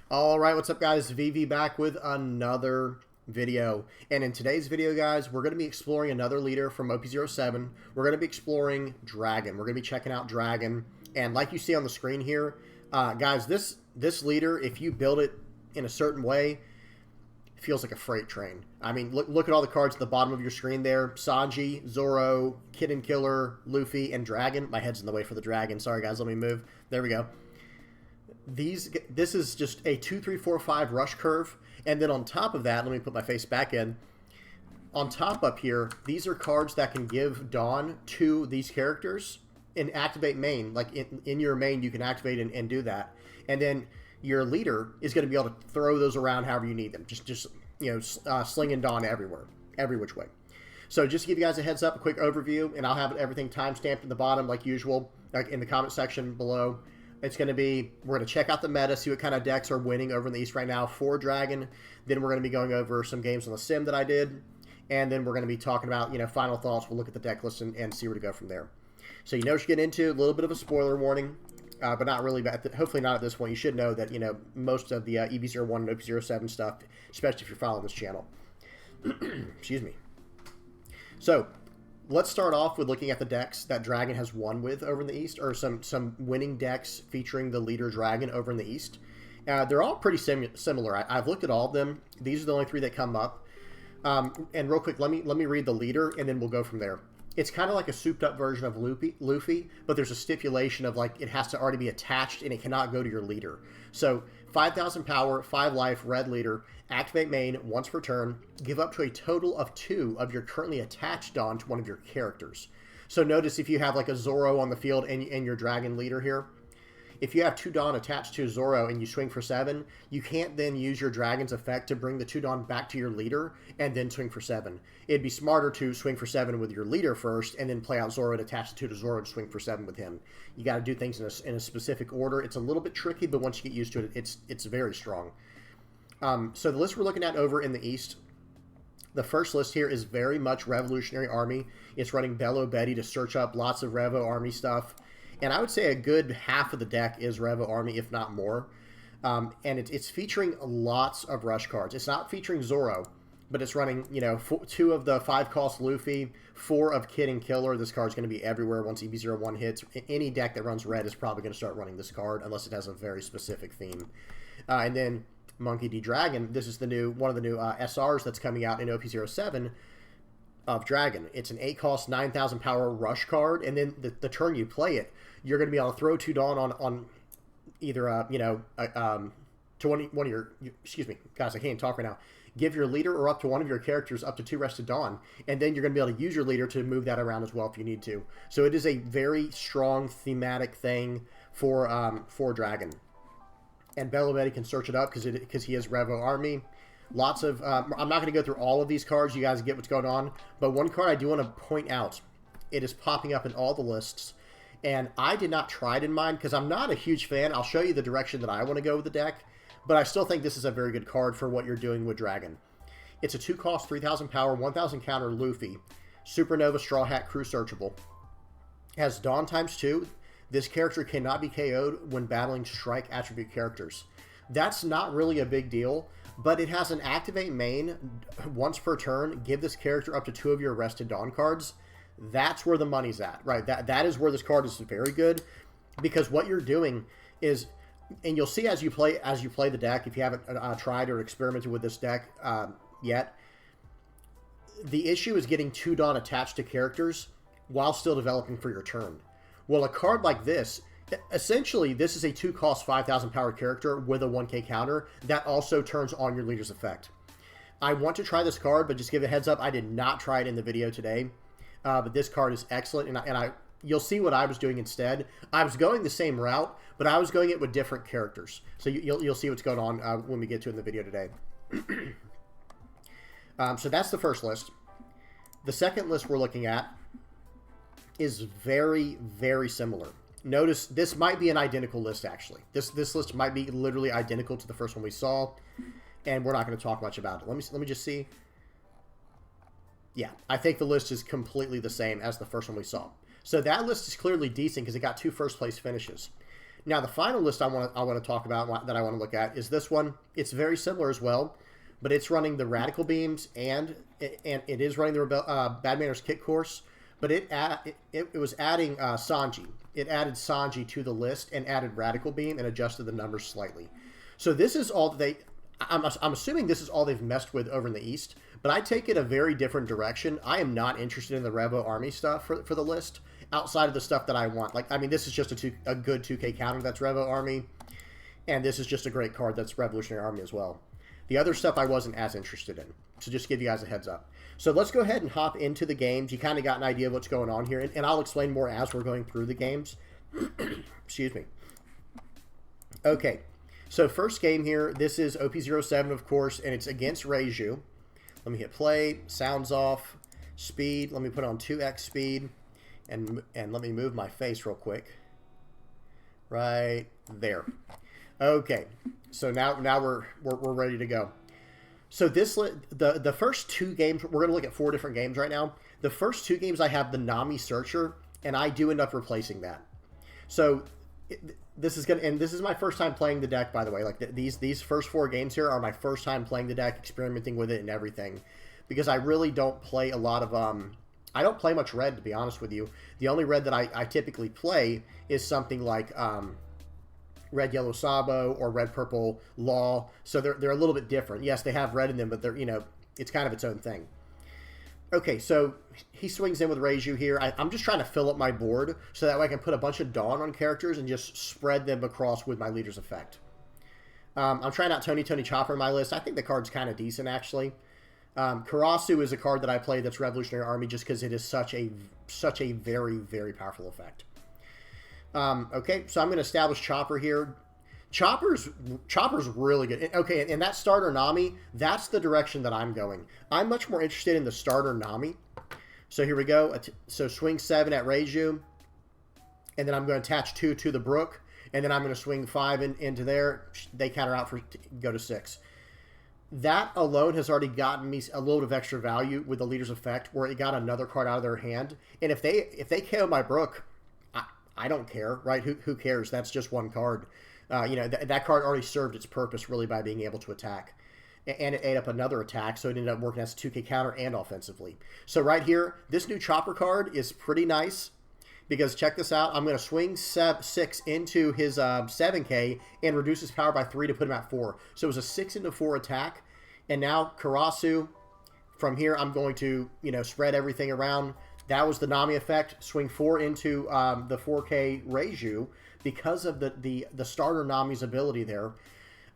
All right, what's up, guys? VV back with another video. And in today's video, guys, we're going to be exploring another leader from OP07. We're going to be exploring Dragon. We're going to be checking out Dragon. And like you see on the screen here, guys, this leader, if you build it in a certain way, feels like a freight train. I mean, look at all the cards at the bottom of your screen there. Sanji, Zoro, Kid and Killer, Luffy, and Dragon. My head's in the way for the Dragon. Sorry, guys. Let me move. There we go. This is just a 2, 3, 4, 5 rush curve, and then on top of that, let me put my face back in. On top up here, these are cards that can give Dawn to these characters and activate main. Like in your main, you can activate and do that, and then your leader is going to be able to throw those around however you need them. Just slinging Dawn everywhere, every which way. So just to give you guys a heads up, a quick overview, and I'll have everything timestamped in the bottom like usual, like in the comment section below. It's going to be, we're going to check out the meta, see what kind of decks are winning over in the East right now for Dragon. Then we're going to be going over some games on the sim that I did. And then we're going to be talking about, final thoughts. We'll look at the deck list and see where to go from there. So you know what you're getting into. A little bit of a spoiler warning, but not really. Hopefully not at this point. You should know that, most of the EV01 and OP07 stuff, especially if you're following this channel. Excuse me. So let's start off with looking at the decks that Dragon has won with over in the East, or some winning decks featuring the leader Dragon over in the East. They're all pretty similar. I've looked at all of them. These are the only three that come up. And real quick, let me read the leader, and then we'll go from there. It's kind of like a souped-up version of Luffy, but there's a stipulation of, it has to already be attached, and it cannot go to your leader. So, 5,000 power, 5 life, red leader, activate main once per turn, give up to a total of 2 of your currently attached Dawn to one of your characters. So notice if you have a Zoro on the field and your Dragon leader here, if you have 2 Dawn attached to Zoro and you swing for 7, you can't then use your Dragon's effect to bring the 2 Dawn back to your leader and then swing for 7. It'd be smarter to swing for 7 with your leader first and then play out Zoro and attach the 2 to Zoro and swing for 7 with him. You got to do things in a specific order. It's a little bit tricky, but once you get used to it, it's very strong. So the list we're looking at over in the East, the first list here is very much Revolutionary Army. It's running Bello Betty to search up lots of Revo Army stuff. And I would say a good half of the deck is Revo Army, if not more. And it's featuring lots of rush cards. It's not featuring Zoro, but it's running, 2 of the 5-cost Luffy, 4 of Kid and Killer. This card's going to be everywhere once EV01 hits. Any deck that runs red is probably going to start running this card, unless it has a very specific theme. And then Monkey D. Dragon. This is one of the new SRs that's coming out in OP07 of Dragon. It's an 8-cost, 9,000 power rush card, and then the turn you play it, you're going to be able to throw 2 Dawn on either, to one of your, excuse me, guys, I can't talk right now. Give your leader or up to one of your characters up to 2 rested Dawn, and then you're going to be able to use your leader to move that around as well if you need to. So it is a very strong thematic thing for Dragon. And Bello Betty can search it up because he is Revo Army. Lots of, I'm not going to go through all of these cards. You guys get what's going on. But one card I do want to point out, it is popping up in all the lists. And I did not try it in mine because I'm not a huge fan. I'll show you the direction that I want to go with the deck. But I still think this is a very good card for what you're doing with Dragon. It's a 2-cost, 3,000 power, 1,000 counter Luffy. Supernova Straw Hat Crew searchable. Has Dawn ×2. This character cannot be KO'd when battling strike attribute characters. That's not really a big deal, but it has an activate main once per turn. Give this character up to 2 of your arrested Dawn cards. That's where the money's at, right? That is where this card is very good, because what you're doing is, and you'll see as you play the deck, if you haven't tried or experimented with this deck yet, the issue is getting 2 Dawn attached to characters while still developing for your turn. Well, a card like this, essentially, this is a 2-cost, 5,000 power character with a 1k counter that also turns on your leader's effect. I want to try this card, but just give a heads up, I did not try it in the video today. But this card is excellent, and you'll see what I was doing instead. I was going the same route, but I was going it with different characters. So you'll see what's going on when we get to it in the video today. So that's the first list. The second list we're looking at is very, very similar. Notice this might be an identical list, actually. This list might be literally identical to the first one we saw, and we're not going to talk much about it. Let me just see. Yeah, I think the list is completely the same as the first one we saw. So that list is clearly decent because it got 2 first-place finishes. Now, the final list I want to talk about that I want to look at is this one. It's very similar as well, but it's running the Radical Beams and it is running the Bad Manners Kit Course, but it was adding Sanji. It added Sanji to the list and added Radical Beam and adjusted the numbers slightly. So this is all that they... I'm assuming this is all they've messed with over in the East, but I take it a very different direction. I am not interested in the Revo Army stuff for the list, outside of the stuff that I want. Like, I mean, this is just a good 2K counter that's Revo Army, and this is just a great card that's Revolutionary Army as well. The other stuff I wasn't as interested in, so just to give you guys a heads up. So let's go ahead and hop into the games. You kind of got an idea of what's going on here, and I'll explain more as we're going through the games. Excuse me. Okay. So first game here, this is OP07, of course, and it's against Ragyul. Let me hit play, sounds off, speed. Let me put on 2x speed, and let me move my face real quick. Right there. Okay, so now we're ready to go. So the first two games, we're going to look at 4 different games right now. The first 2 games I have the Nami Searcher, and I do end up replacing that. So... This is my first time playing the deck, by the way. Like these first 4 games here are my first time playing the deck, experimenting with it and everything, because I really don't play a lot of I don't play much red, to be honest with you. The only red that I typically play is something like red yellow Sabo or red purple Law. So they're a little bit different. Yes, they have red in them, but they're, you know, it's kind of its own thing. Okay, so he swings in with Ragyul here. I'm just trying to fill up my board so that way I can put a bunch of Dawn on characters and just spread them across with my Leader's Effect. I'm trying out Tony Chopper in my list. I think the card's kind of decent, actually. Karasu is a card that I play that's Revolutionary Army just because it is such a very, very powerful effect. Okay, so I'm going to establish Chopper here. Chopper's really good. Okay, and that starter Nami, that's the direction that I'm going. I'm much more interested in the starter Nami. So here we go. So swing 7 at Ragyul, and then I'm going to attach 2 to the Brook, and then I'm going to swing 5 into there. They counter out for go to 6. That alone has already gotten me a little bit of extra value with the Leader's Effect, where it got another card out of their hand. And if they KO my Brook, I don't care, right? Who cares? That's just one card. You know, that card already served its purpose, really, by being able to attack. And it ate up another attack, so it ended up working as a 2K counter and offensively. So right here, this new Chopper card is pretty nice, because check this out. I'm going to swing 6 into his 7K and reduce his power by 3 to put him at 4. So it was a 6 into 4 attack. And now Karasu, from here, I'm going to, you know, spread everything around. That was the Nami effect. Swing 4 into the 4K Ragyul, because of the starter Nami's ability there.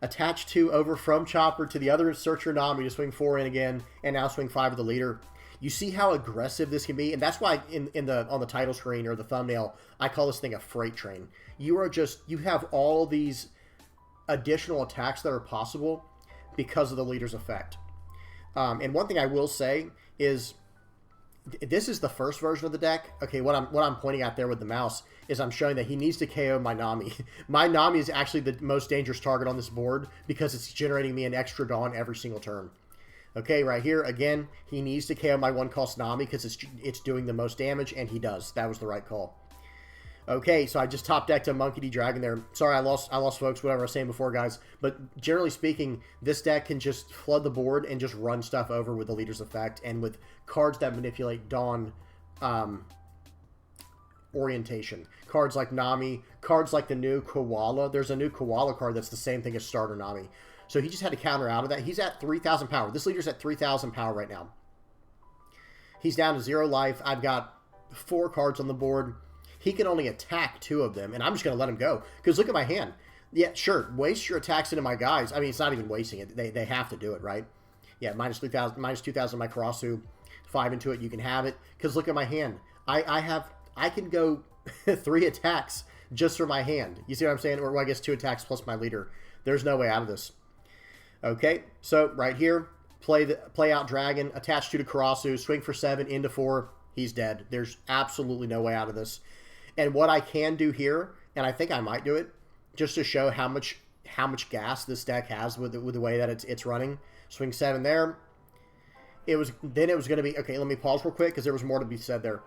Attach 2 over from Chopper to the other Searcher Nami to swing 4 in again, and now swing 5 with the Leader. You see how aggressive this can be, and that's why on the title screen or the thumbnail, I call this thing a freight train. You have all these additional attacks that are possible because of the Leader's effect. And one thing I will say is, this is the first version of the deck. Okay, what I'm pointing at there with the mouse is I'm showing that he needs to KO my Nami. My Nami is actually the most dangerous target on this board because it's generating me an extra Dawn every single turn. Okay, right here, again, he needs to KO my 1-cost Nami because it's doing the most damage, and he does. That was the right call. Okay, so I just top decked a Monkey D. Dragon there. Sorry, I lost folks, whatever I was saying before, guys. But generally speaking, this deck can just flood the board and just run stuff over with the Leader's Effect and with cards that manipulate Dawn orientation. Cards like Nami, cards like the new Koala. There's a new Koala card that's the same thing as starter Nami. So he just had to counter out of that. He's at 3,000 power. This leader's at 3,000 power right now. He's down to 0 life. I've got 4 cards on the board. He can only attack 2 of them, and I'm just going to let him go. Because look at my hand. Yeah, sure, waste your attacks into my guys. I mean, it's not even wasting it. They have to do it, right? Yeah, minus 3,000, minus 2,000 my Karasu. 5 into it, you can have it. Because look at my hand. I can go 3 attacks just for my hand. You see what I'm saying? Or I guess 2 attacks plus my leader. There's no way out of this. Okay, so right here, play out Dragon, attach 2 to Karasu, swing for 7, into 4. He's dead. There's absolutely no way out of this. And what I can do here, and I think I might do it, just to show how much gas this deck has with the way that it's running. Swing 7 there. Then it was going to be, okay, let me pause real quick because there was more to be said there.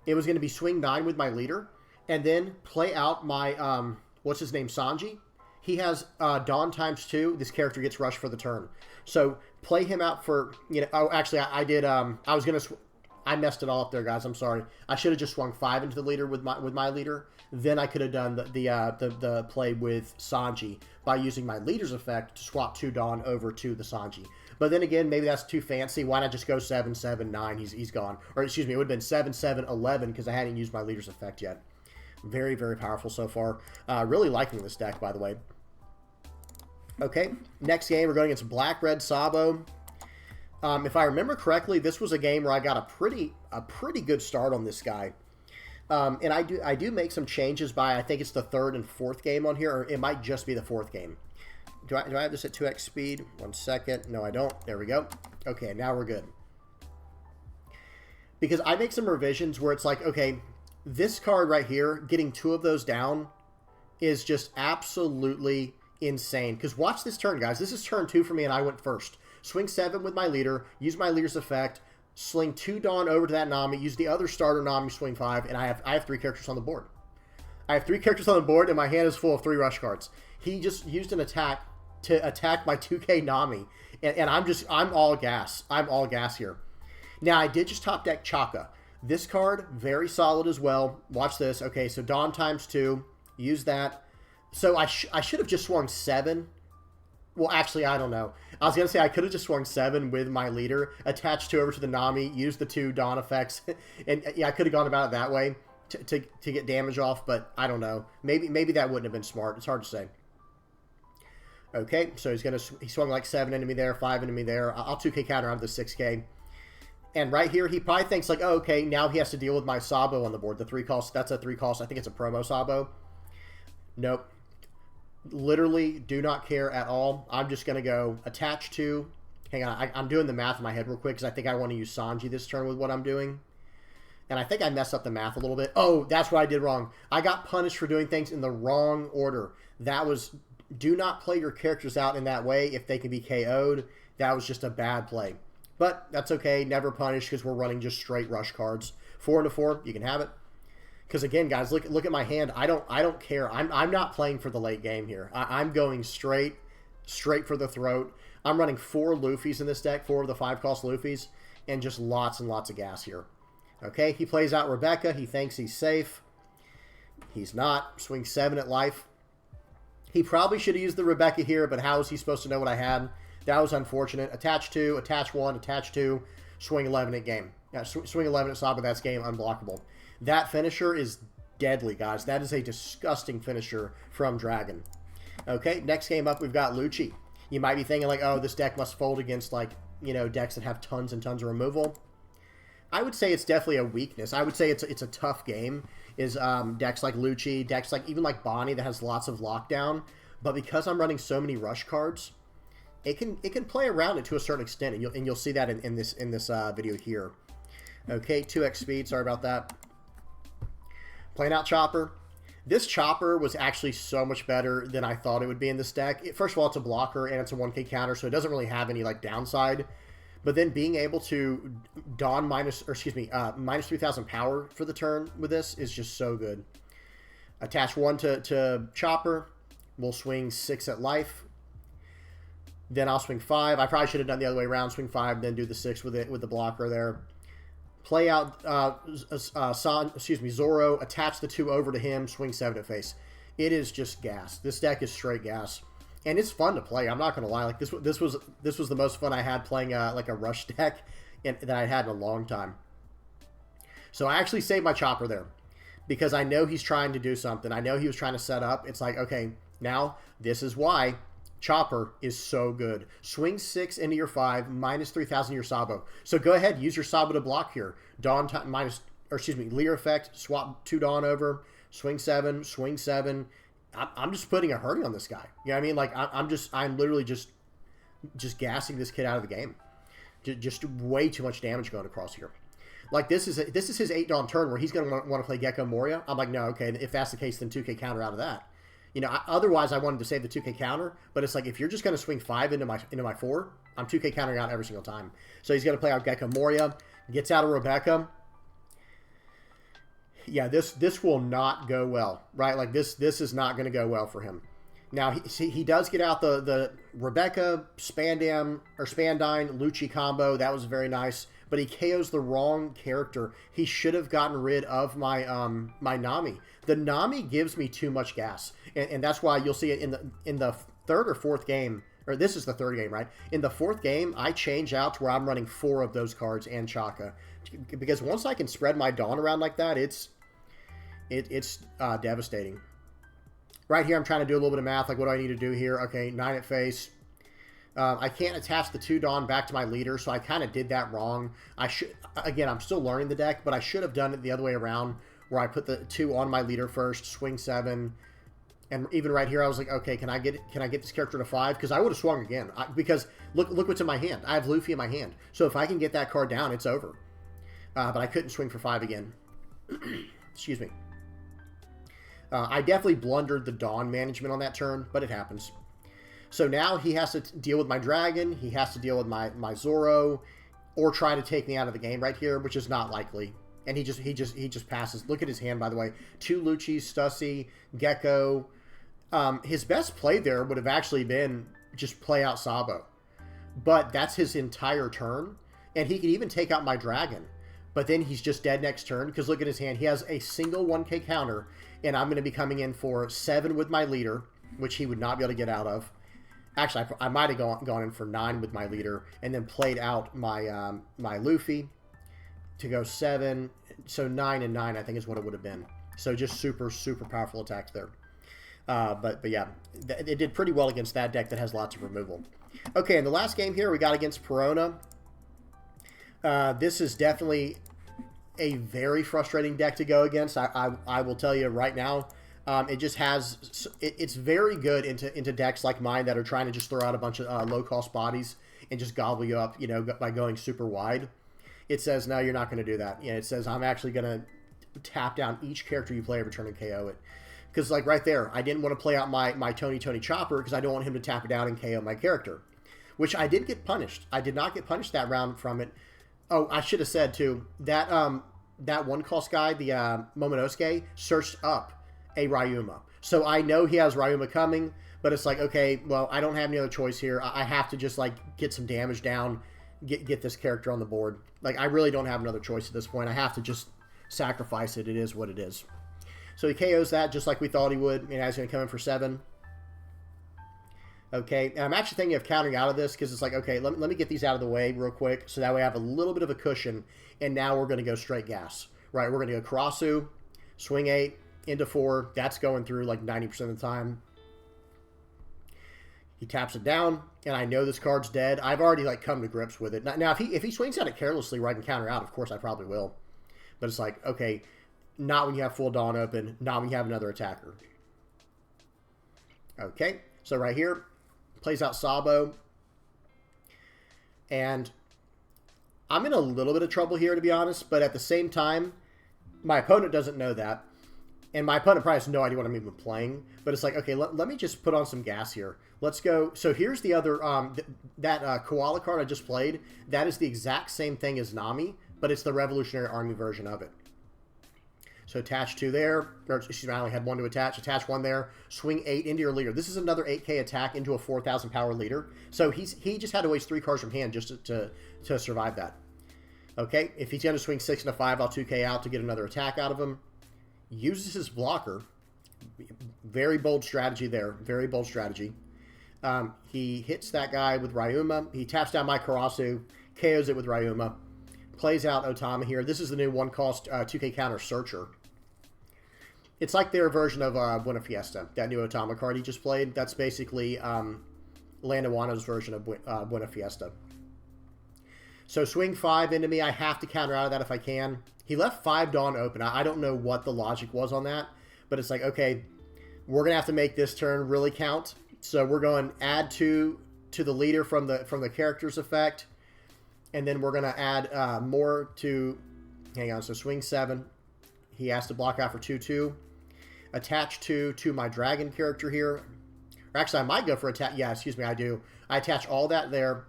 It was going to be swing 9 with my leader, and then play out my what's his name, Sanji. He has Dawn ×2. This character gets rushed for the turn. So play him out for, oh, actually, I did, I was going to, I messed it all up there, guys. I'm sorry. I should have just swung 5 into the leader with my leader. Then I could have done the play with Sanji by using my leader's effect to swap 2 Dawn over to the Sanji. But then again, maybe that's too fancy. Why not just go 7, 7, 9? He's gone. Or excuse me, it would have been 7, 7, 11 because I hadn't used my leader's effect yet. Very, very powerful so far. Really liking this deck, by the way. Okay, next game, we're going against Black-Red Sabo. If I remember correctly, this was a game where I got a pretty good start on this guy. And I do make some changes by, I think it's the 3rd and 4th game on here, or it might just be the 4th game. Do I have this at 2x speed? 1 second. No, I don't. There we go. Okay, now we're good. Because I make some revisions where it's like, okay, this card right here, getting 2 of those down is just absolutely insane. Because watch this turn, guys. This is turn 2 for me, and I went first. Swing 7 with my leader, use my leader's effect, sling 2 Dawn over to that Nami, use the other starter Nami, swing 5, and I have 3 characters on the board. I have 3 characters on the board, and my hand is full of 3 rush cards. He just used an attack to attack my 2K Nami, and I'm all gas. I'm all gas here. Now, I did just top deck Chaka. This card, very solid as well. Watch this. Okay, so Dawn ×2, use that. So I should have just swung 7. Well, actually, I don't know. I was going to say I could have just swung 7 with my leader, attached 2 over to the Nami, used the 2 Dawn effects, and yeah, I could have gone about it that way to get damage off, but I don't know. Maybe that wouldn't have been smart. It's hard to say. Okay, so he swung like 7 into me there, 5 into me there. I'll 2K counter out of the 6K. And right here, he probably thinks like, oh, okay, now he has to deal with my Sabo on the board. The 3 cost, that's a 3 cost. I think it's a promo Sabo. Nope. Literally do not care at all. I'm just going to go attach to. Hang on, I'm doing the math in my head real quick because I think I want to use Sanji this turn with what I'm doing. And I think I messed up the math a little bit. Oh, that's what I did wrong. I got punished for doing things in the wrong order. That was, do not play your characters out in that way if they can be KO'd. That was just a bad play. But that's okay. Never punished because we're running just straight rush cards. 4 into 4, you can have it. Because again, guys, look at my hand. I don't care. I'm not playing for the late game here. I'm going straight for the throat. I'm running 4 Luffys in this deck, 4 of the 5 cost Luffys, and just lots and lots of gas here. Okay, he plays out Rebecca. He thinks he's safe. He's not. Swing 7 at life. He probably should have used the Rebecca here, but how is he supposed to know what I had? That was unfortunate. Attach 2, attach 1, attach 2, swing 11 at game. Yeah, swing 11 at Sabo, that's game unblockable. That finisher is deadly, guys. That is a disgusting finisher from Dragon. Okay, next game up, we've got Lucci. You might be thinking like, oh, this deck must fold against like, decks that have tons and tons of removal. I would say it's definitely a weakness. I would say it's a tough game. Is decks like Lucci, decks like even like Bonnie that has lots of lockdown. But because I'm running so many rush cards, it can play around it to a certain extent, and you'll see that in this video here. Okay, 2x speed. Sorry about that. Playing out Chopper. This Chopper was actually so much better than I thought it would be in this deck. First of all, it's a blocker and it's a 1K counter, so it doesn't really have any like downside. But then being able to Dawn minus 3,000 power for the turn with this is just so good. Attach 1 to Chopper. We'll swing 6 at life. Then I'll swing 5. I probably should have done the other way around. Swing 5, then do the 6 with the blocker there. Play out Zoro, attach the 2 over to him, swing 7 at face. It is just gas. This deck is straight gas. And it's fun to play. I'm not going to lie. Like this was the most fun I had playing like a rush deck that I had in a long time. So I actually saved my Chopper there because I know he's trying to do something. I know he was trying to set up. It's like, okay, now this is why Chopper is so good. Swing 6 into your 5, minus 3,000 your Sabo. So go ahead, use your Sabo to block here. Dawn Leer effect, swap 2 Dawn over, swing 7, swing 7. I'm just putting a hurting on this guy. You know what I mean? Like I'm literally just gassing this kid out of the game. Just way too much damage going across here. Like this is his 8 Dawn turn where he's going to want to play Gecko Moria. I'm like, no, okay, if that's the case, then 2K counter out of that. Otherwise I wanted to save the 2K counter, but it's like if you're just going to swing 5 into my 4, I'm 2K countering out every single time. So he's going to play out Gecko Moria, gets out of Rebecca. Yeah, this will not go well, right? Like this is not going to go well for him. Now he does get out the Rebecca Spandine Lucci combo. That was very nice, but he KOs the wrong character. He should have gotten rid of my my Nami. The Nami gives me too much gas, and that's why you'll see it in the third or fourth game. Or this is the third game, right? In the fourth game, I change out to where I'm running 4 of those cards and Chaka. Because once I can spread my Dawn around like that, it's devastating. Right here, I'm trying to do a little bit of math. Like, what do I need to do here? Okay, 9 at face. I can't attach the 2 Dawn back to my leader, so I kind of did that wrong. Again, I'm still learning the deck, but I should have done it the other way around, where I put the 2 on my leader first, swing 7. And even right here, I was like, okay, can I get this character to 5? Because I would have swung again. Because look what's in my hand. I have Luffy in my hand. So if I can get that card down, it's over. But I couldn't swing for 5 again. Excuse me. I definitely blundered the Dawn management on that turn, but it happens. So now he has to deal with my Dragon. He has to deal with my Zoro, or try to take me out of the game right here, which is not likely. And he just passes. Look at his hand, by the way. 2 Lucci, Stussy, Gecko. His best play there would have actually been just play out Sabo. But that's his entire turn. And he could even take out my Dragon. But then he's just dead next turn, because look at his hand. He has a single 1k counter, and I'm going to be coming in for 7 with my leader, which he would not be able to get out of. Actually, I might have gone in for 9 with my leader, and then played out my my Luffy to go 7. So 9 and 9, I think, is what it would have been. So just super, super powerful attacks there. But yeah, it did pretty well against that deck that has lots of removal. Okay, in the last game here, we got against Perona. This is definitely a very frustrating deck to go against. I will tell you right now, it just has... It's very good into decks like mine that are trying to just throw out a bunch of low-cost bodies and just gobble you up, you know, by going super wide. It says, no, you're not going to do that. It says, I'm actually going to tap down each character you play every turn and KO it. Because, like, right there, I didn't want to play out my Tony Chopper because I don't want him to tap it down and KO my character. Which I did get punished. I did not get punished that round from it. Oh, I should have said, too, that that one-cost guy, the Momonosuke, searched up a Ryuma. So I know he has Ryuma coming, but it's like, okay, well, I don't have any other choice here. I have to just, like, get some damage down, get this character on the board. Like, I really don't have another choice at this point. I have to just sacrifice it. It is what it is. So he KOs that just like we thought he would, and he's going to come in for 7. Okay, and I'm actually thinking of countering out of this because it's like, okay, let me get these out of the way real quick so that way I have a little bit of a cushion, and now we're going to go straight gas. Right, we're going to go Karasu, swing 8, into 4. That's going through like 90% of the time. He taps it down, and I know this card's dead. I've already like come to grips with it. Now if he swings at it carelessly where I can counter out, of course I probably will. But it's like, okay, not when you have full Dawn open, not when you have another attacker. Okay, so right here, plays out Sabo. And I'm in a little bit of trouble here, to be honest, but at the same time, my opponent doesn't know that. And my opponent probably has no idea what I'm even playing. But it's like, okay, let me just put on some gas here. Let's go. So here's the other, that Koala card I just played. That is the exact same thing as Nami, but it's the Revolutionary Army version of it. So attach 2 there, or excuse me, I only had 1 to attach 1 there, swing 8 into your leader. This is another 8k attack into a 4,000 power leader. So he just had to waste 3 cards from hand just to survive that. Okay, if he's going to swing 6 into 5, I'll 2k out to get another attack out of him. Uses his blocker. Very bold strategy there, very bold strategy. He hits that guy with Ryuma. He taps down my Karasu, KOs it with Ryuma. Plays out Otama here. This is the new 1-cost 2k counter Searcher. It's like their version of Buena Fiesta, that new Otama card he just played. That's basically Landawano's version of Buena Fiesta. So swing 5 into me. I have to counter out of that if I can. He left 5 Dawn open. I don't know what the logic was on that, but it's like, okay, we're going to have to make this turn really count. So we're going add 2 to the leader from the character's effect. And then we're going to add more to... Hang on, so swing 7. He has to block out for 2/2. Attach 2 to my dragon character here. Or actually, I might go for attack. Yeah, excuse me, I do. I attach all that there.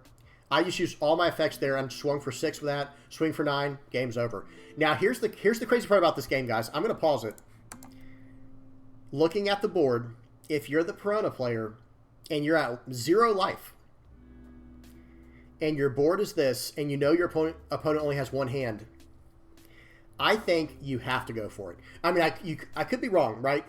I just used all my effects there. I'm swung for 6 with that. Swing for 9. Game's over. Now, here's the crazy part about this game, guys. I'm going to pause it. Looking at the board, if you're the Perona player and you're at 0 life, and your board is this, and you know your opponent only has 1 hand, I think you have to go for it. I mean, I could be wrong, right?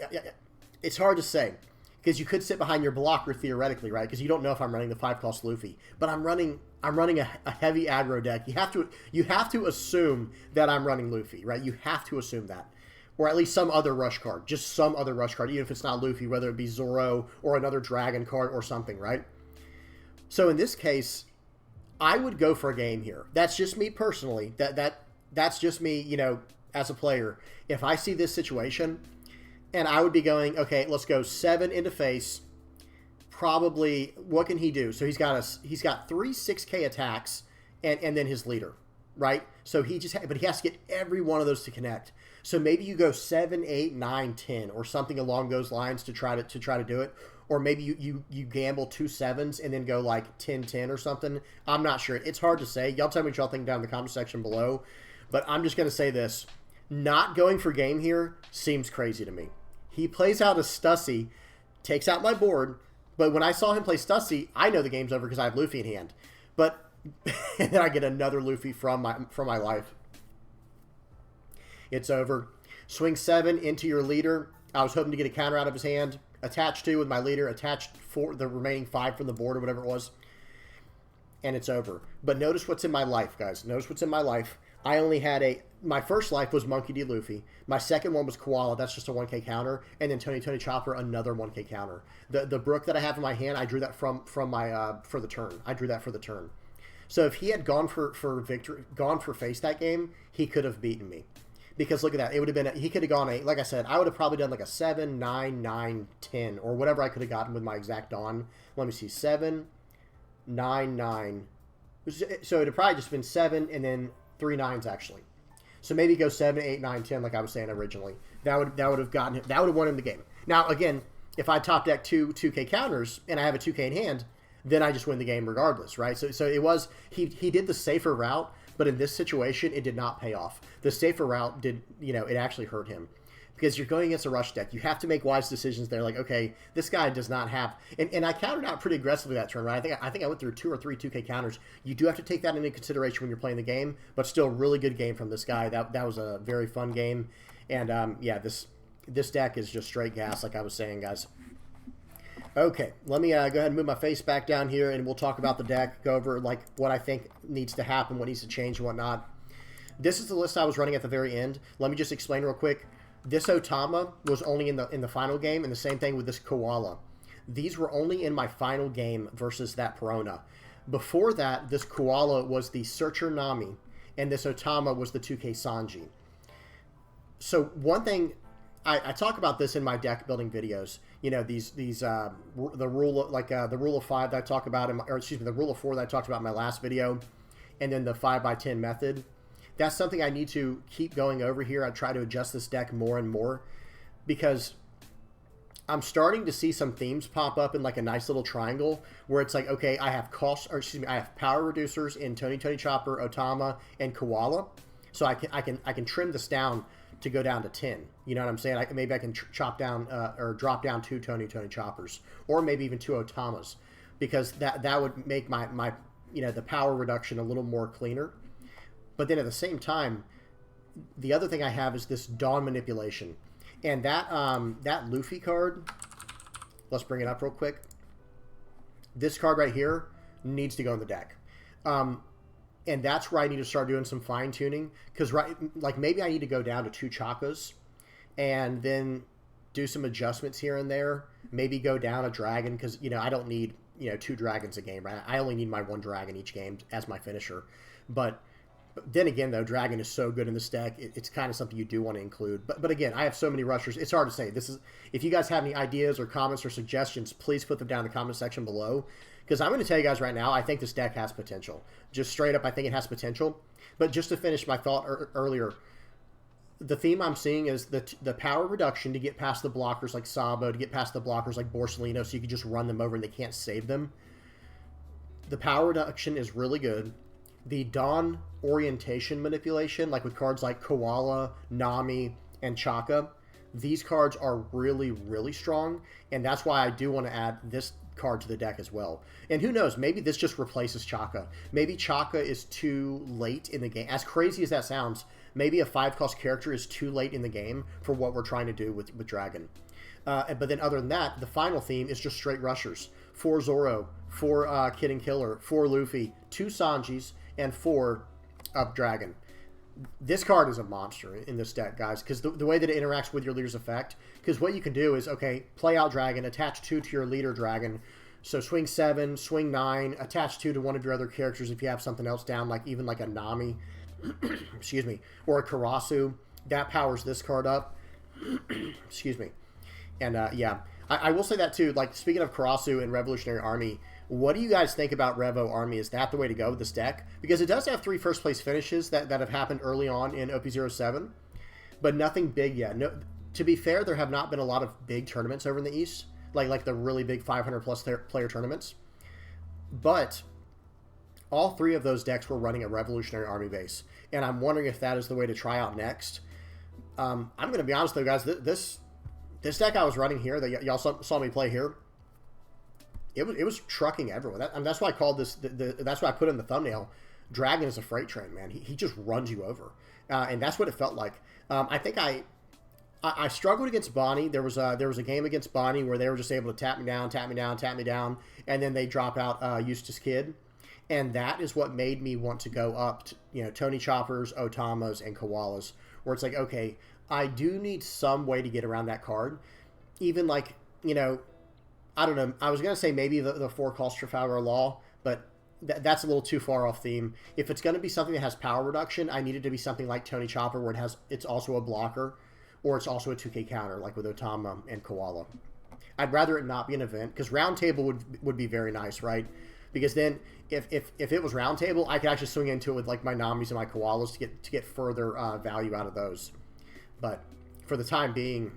It's hard to say, because you could sit behind your blocker theoretically, right? Because you don't know if I'm running the 5-cost Luffy, but I'm running a heavy aggro deck. You have to assume that I'm running Luffy, right? You have to assume that, or at least some other rush card, just some other rush card, even if it's not Luffy, whether it be Zoro or another dragon card or something, right? So in this case, I would go for a game here. That's just me personally. That's just me, you know, as a player. If I see this situation, and I would be going, okay, let's go 7 into face. Probably, what can he do? So he's got 3 6K attacks, and then his leader, right? So but he has to get every one of those to connect. So maybe you go 7, 8, 9, 10, or something along those lines to try to do it. Or maybe you gamble 2 7s and then go like 10, 10 or something. I'm not sure. It's hard to say. Y'all tell me what y'all think down in the comment section below. But I'm just going to say this. Not going for game here seems crazy to me. He plays out a Stussy, takes out my board, but when I saw him play Stussy, I know the game's over because I have Luffy in hand. But and then I get another Luffy from my life. It's over. Swing 7 into your leader. I was hoping to get a counter out of his hand. Attach 2 with my leader. Attach 4, the remaining 5 from the board or whatever it was. And it's over. But notice what's in my life, guys. Notice what's in my life. I only had my first life was Monkey D. Luffy. My second one was Koala. That's just a 1K counter. And then Tony Chopper, another 1K counter. The Brook that I have in my hand, I drew that for the turn. I drew that for the turn. So if he had gone for face that game, he could have beaten me. Because look at that. It would have been, he could have gone like I said, I would have probably done like a 7, 9, 9, 10, or whatever I could have gotten with my exact Dawn. Let me see, 7, 9, 9. So it would have probably just been 7 and then 3 9s actually. So maybe go 7, 8, 9, 10 like I was saying originally. That would have gotten him, that would have won him the game. Now again, if I top deck 2K counters and I have a 2K in hand, then I just win the game regardless, right? So it was, he did the safer route, but in this situation, it did not pay off. The safer route did, you know, it actually hurt him. Because you're going against a rush deck. You have to make wise decisions there. Like, okay, this guy does not have... And I countered out pretty aggressively that turn, right? I think I went through 2 or 3 2K counters. You do have to take that into consideration when you're playing the game, but still really good game from this guy. That was a very fun game. And, yeah, this deck is just straight gas, like I was saying, guys. Okay, let me go ahead and move my face back down here, and we'll talk about the deck, go over like what I think needs to happen, what needs to change and whatnot. This is the list I was running at the very end. Let me just explain real quick. This Otama was only in the final game, and the same thing with this Koala. These were only in my final game versus that Perona. Before that, this Koala was the Searcher Nami, and this Otama was the 2K Sanji. So one thing, I talk about this in my deck building videos. You know, the rule of, the rule of 5 that I talk about, the rule of 4 that I talked about in my last video, and then the 5x10 method. That's something I need to keep going over here. I try to adjust this deck more and more because I'm starting to see some themes pop up in like a nice little triangle where it's like, okay, I have I have power reducers in Tony Chopper, Otama, and Koala, so I can trim this down to go down to 10. You know what I'm saying? Maybe I can chop down or drop down 2 Tony Choppers, or maybe even 2 Otamas, because that would make my the power reduction a little more cleaner. But then at the same time, the other thing I have is this Dawn Manipulation. And that Luffy card, let's bring it up real quick. This card right here needs to go in the deck. And that's where I need to start doing some fine-tuning. Because maybe I need to go down to 2 Chakas and then do some adjustments here and there. Maybe go down a dragon because, I don't need, 2 dragons a game, right? I only need my 1 dragon each game as my finisher. But then again, though, Dragon is so good in this deck, it's kind of something you do want to include. But again, I have so many rushers. It's hard to say. If you guys have any ideas or comments or suggestions, please put them down in the comment section below. Because I'm going to tell you guys right now, I think this deck has potential. Just straight up, I think it has potential. But just to finish my thought earlier, the theme I'm seeing is the power reduction to get past the blockers like Sabo, to get past the blockers like Borsellino, so you can just run them over and they can't save them. The power reduction is really good. The Dawn orientation manipulation, like with cards like Koala, Nami, and Chaka, these cards are really, really strong, and that's why I do want to add this card to the deck as well. And who knows, maybe this just replaces Chaka. Maybe Chaka is too late in the game. As crazy as that sounds, maybe a 5-cost character is too late in the game for what we're trying to do with Dragon. But then other than that, the final theme is just straight rushers. 4 Zoro, 4 Kid and Killer, 4 Luffy, 2 Sanjis, and 4 Dragon. This card is a monster in this deck, guys, because the way that it interacts with your leader's effect, because what you can do is, okay, play out Dragon, attach 2 to your leader Dragon, so swing 7, swing 9, attach 2 to one of your other characters if you have something else down, like even like a Nami, excuse me, or a Karasu, that powers this card up, excuse me, and yeah, I will say that too, like, speaking of Karasu and Revolutionary Army, what do you guys think about Revo Army? Is that the way to go with this deck? Because it does have 3 first-place finishes that have happened early on in OP07, but nothing big yet. No, to be fair, there have not been a lot of big tournaments over in the East, like the really big 500-plus player tournaments. But all 3 of those decks were running a Revolutionary Army base, and I'm wondering if that is the way to try out next. I'm going to be honest, though, guys. This deck I was running here, that y'all saw me play here, it was trucking everyone. That's why I called this. That's why I put in the thumbnail. Dragon is a freight train, man. He just runs you over, and that's what it felt like. I think I struggled against Bonnie. There was a game against Bonnie where they were just able to tap me down, and then they drop out Eustace Kid, and that is what made me want to go up to, Tony Choppers, Otamas, and Koalas, where it's like, okay, I do need some way to get around that card, even like, I don't know. I was going to say maybe the 4-cost Trafalgar Law, but that's a little too far off theme. If it's going to be something that has power reduction, I need it to be something like Tony Chopper, where it's also a blocker, or it's also a 2K counter, like with Otama and Koala. I'd rather it not be an event, because Round Table would be very nice, right? Because then if it was Round Table, I could actually swing into it with like my Namis and my Koalas to get further value out of those. But for the time being,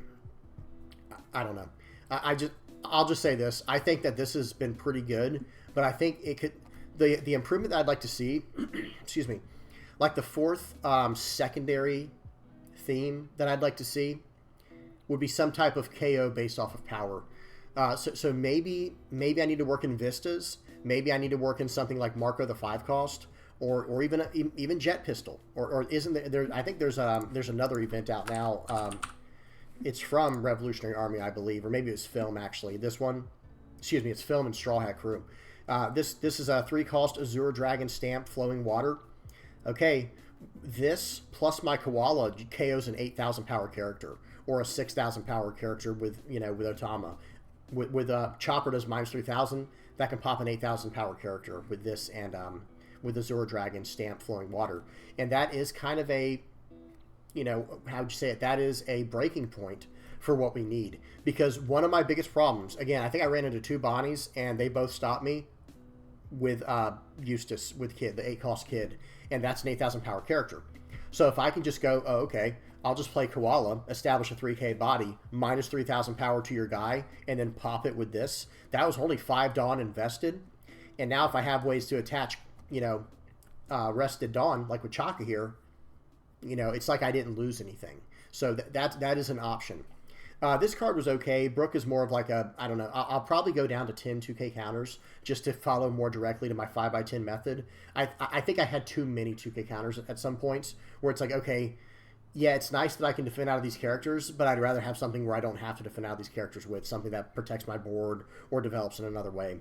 I don't know. I'll just say this. I think that this has been pretty good, but I think it could... The improvement that I'd like to see, excuse me, like the 4th secondary theme that I'd like to see would be some type of KO based off of power. So maybe I need to work in Vistas. Maybe I need to work in something like Marco the 5-cost, or even Jet Pistol. Or isn't there... I think there's another event out now... It's from Revolutionary Army, I believe, or maybe it's Film, actually. This one, excuse me, it's Film and Straw Hat Crew. This is a 3-cost Azure Dragon Stamp Flowing Water. Okay, this plus my Koala KOs an 8,000 power character, or a 6,000 power character with Otama. With Chopper does minus 3,000, that can pop an 8,000 power character with this and with Azure Dragon Stamp Flowing Water. And that is kind of a... how would you say it? That is a breaking point for what we need. Because one of my biggest problems, again, I think I ran into 2 Bonnies, and they both stopped me with Eustace, with Kid, the 8-cost Kid, and that's an 8,000 power character. So if I can just go, oh, okay, I'll just play Koala, establish a 3K body, minus 3,000 power to your guy, and then pop it with this. That was only 5 Dawn invested. And now if I have ways to attach, Rested Dawn, like with Chaka here, it's like I didn't lose anything. So that is an option. This card was okay. Brook is more of like a, I don't know, I'll probably go down to 10 2K counters just to follow more directly to my 5x10 method. I think I had too many 2K counters at some points where it's like, okay, yeah, it's nice that I can defend out of these characters, but I'd rather have something where I don't have to defend out of these characters with, something that protects my board or develops in another way.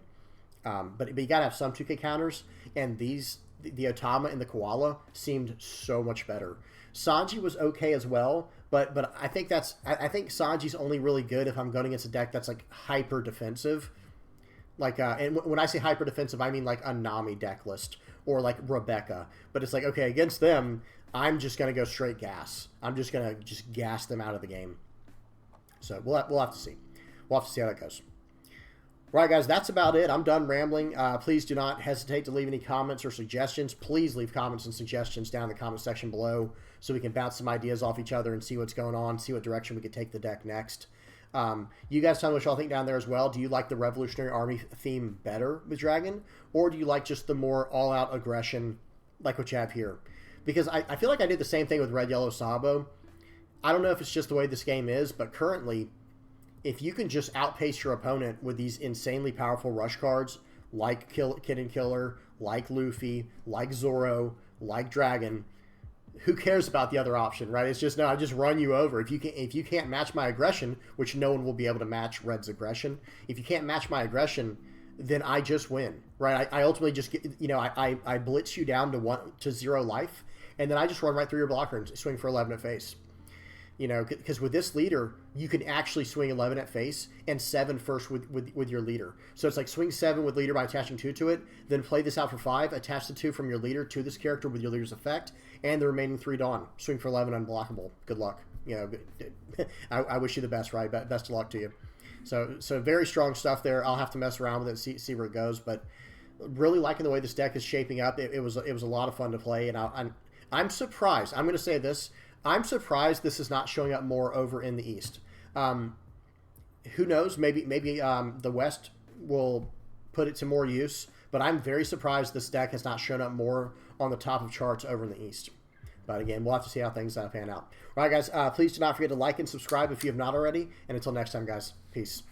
But you got to have some 2K counters, and the Otama and the Koala seemed so much better. Sanji was okay as well, but I think Sanji's only really good if I'm going against a deck that's like hyper defensive. Like and when I say hyper defensive, I mean like a Nami deck list or like Rebecca. But it's like, okay, against them, I'm just gonna go straight gas. I'm just gonna gas them out of the game. So we'll have to see. We'll have to see how that goes. Right, guys, that's about it. I'm done rambling. Please do not hesitate to leave any comments or suggestions. Please leave comments and suggestions down in the comment section below so we can bounce some ideas off each other and see what's going on, see what direction we could take the deck next. You guys tell me what y'all think down there as well. Do you like the Revolutionary Army theme better with Dragon, or do you like just the more all-out aggression like what you have here? Because I feel like I did the same thing with Red Yellow Sabo. I don't know if it's just the way this game is, but currently, if you can just outpace your opponent with these insanely powerful rush cards, like Kid Killer, like Luffy, like Zoro, like Dragon, who cares about the other option, right? It's just, no, I just run you over. If you can't match my aggression, which no one will be able to match Red's aggression, if you can't match my aggression, then I just win, right? I ultimately just get, I blitz you down to 0 life, and then I just run right through your blocker and swing for 11 at face. Because with this leader, you can actually swing 11 at face and 7 first with your leader. So it's like swing 7 with leader by attaching 2 to it, then play this out for 5, attach the 2 from your leader to this character with your leader's effect, and the remaining 3 Dawn. Swing for 11 unblockable. Good luck. I wish you the best, right? Best of luck to you. So very strong stuff there. I'll have to mess around with it and see where it goes, but really liking the way this deck is shaping up. It was a lot of fun to play, and I'm surprised. I'm going to say this. I'm surprised this is not showing up more over in the East. Who knows? Maybe the West will put it to more use, but I'm very surprised this deck has not shown up more on the top of charts over in the East. But again, we'll have to see how things pan out. All right, guys, please do not forget to like and subscribe if you have not already. And until next time, guys, peace.